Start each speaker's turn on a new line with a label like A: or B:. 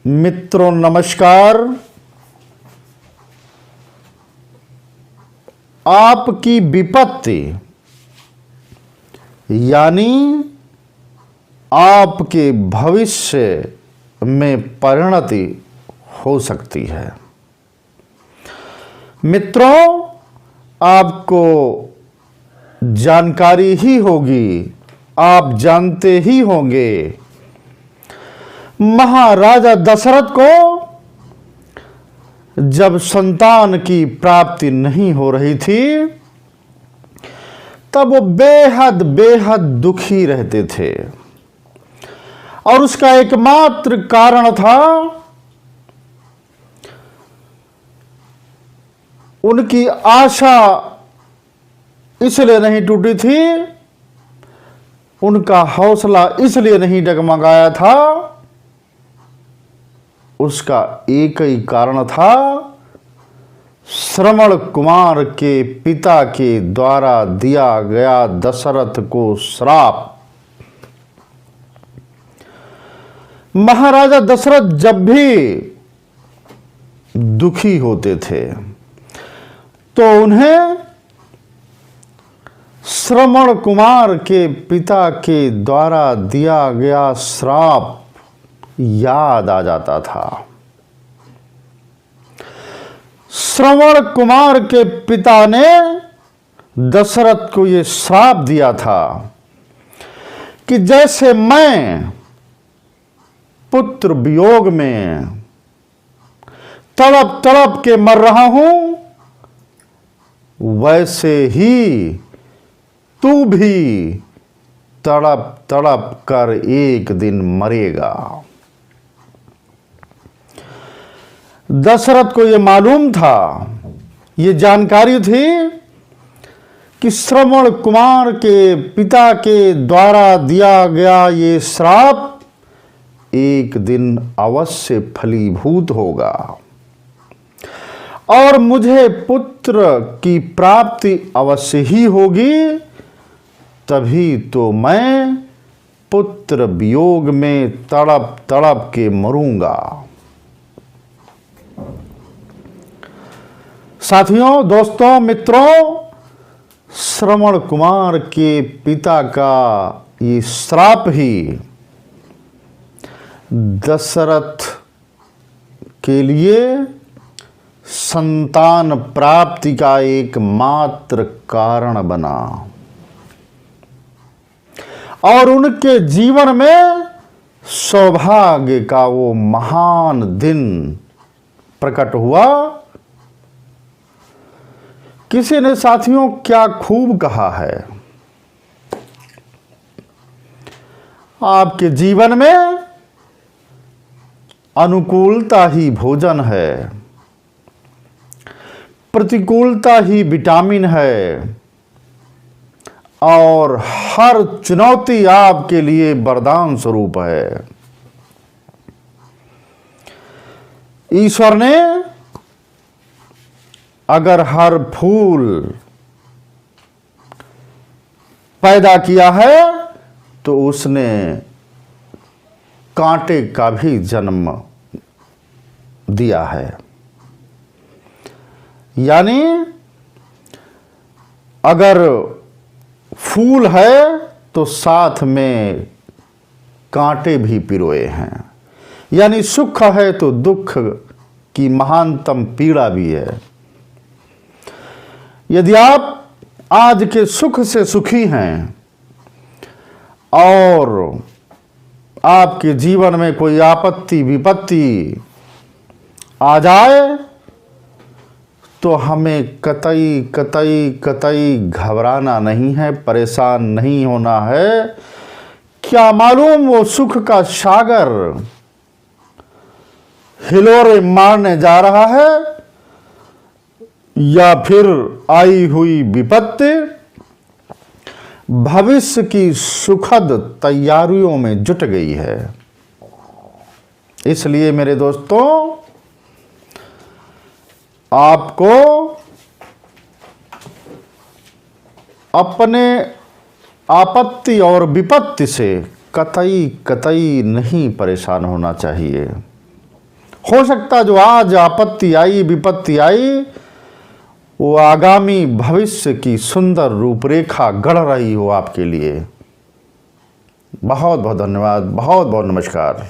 A: मित्रों नमस्कार। आपकी विपत्ति यानी आपके भविष्य में परिणति हो सकती है। मित्रों, आपको जानकारी ही होगी, आप जानते ही होंगे, महाराजा दशरथ को जब संतान की प्राप्ति नहीं हो रही थी तब वो बेहद बेहद दुखी रहते थे और उसका एकमात्र कारण था उनकी आशा इसलिए नहीं टूटी थी, उनका हौसला इसलिए नहीं डगमगाया था, उसका एक ही कारण था, श्रवण कुमार के पिता के द्वारा दिया गया दशरथ को श्राप। महाराजा दशरथ जब भी दुखी होते थे तो उन्हें श्रवण कुमार के पिता के द्वारा दिया गया श्राप याद आ जाता था। श्रवण कुमार के पिता ने दशरथ को यह श्राप दिया था कि जैसे मैं पुत्र वियोग में तड़प तड़प के मर रहा हूं, वैसे ही तू भी तड़प तड़प कर एक दिन मरेगा। दशरथ को यह मालूम था, ये जानकारी थी कि श्रवण कुमार के पिता के द्वारा दिया गया ये श्राप एक दिन अवश्य फलीभूत होगा और मुझे पुत्र की प्राप्ति अवश्य ही होगी, तभी तो मैं पुत्र वियोग में तड़प तड़प के मरूंगा। साथियों, दोस्तों, मित्रों, श्रवण कुमार के पिता का ये श्राप ही दशरथ के लिए संतान प्राप्ति का एकमात्र कारण बना और उनके जीवन में सौभाग्य का वो महान दिन प्रकट हुआ। किसी ने साथियों क्या खूब कहा है, आपके जीवन में अनुकूलता ही भोजन है, प्रतिकूलता ही विटामिन है और हर चुनौती आपके लिए वरदान स्वरूप है। ईश्वर ने अगर हर फूल पैदा किया है तो उसने कांटे का भी जन्म दिया है, यानी अगर फूल है तो साथ में कांटे भी पिरोए हैं, यानी सुख है तो दुख की महानतम पीड़ा भी है। यदि आप आज के सुख से सुखी हैं और आपके जीवन में कोई आपत्ति विपत्ति आ जाए तो हमें कतई कतई कतई घबराना नहीं है, परेशान नहीं होना है। क्या मालूम वो सुख का सागर हिलोरे मारने जा रहा है या फिर आई हुई विपत्ति भविष्य की सुखद तैयारियों में जुट गई है। इसलिए मेरे दोस्तों, आपको अपने आपत्ति और विपत्ति से कतई कतई नहीं परेशान होना चाहिए। हो सकता जो आज आपत्ति आई, विपत्ति आई, वो आगामी भविष्य की सुंदर रूपरेखा गढ़ रही हो आपके लिए। बहुत बहुत धन्यवाद, बहुत बहुत नमस्कार।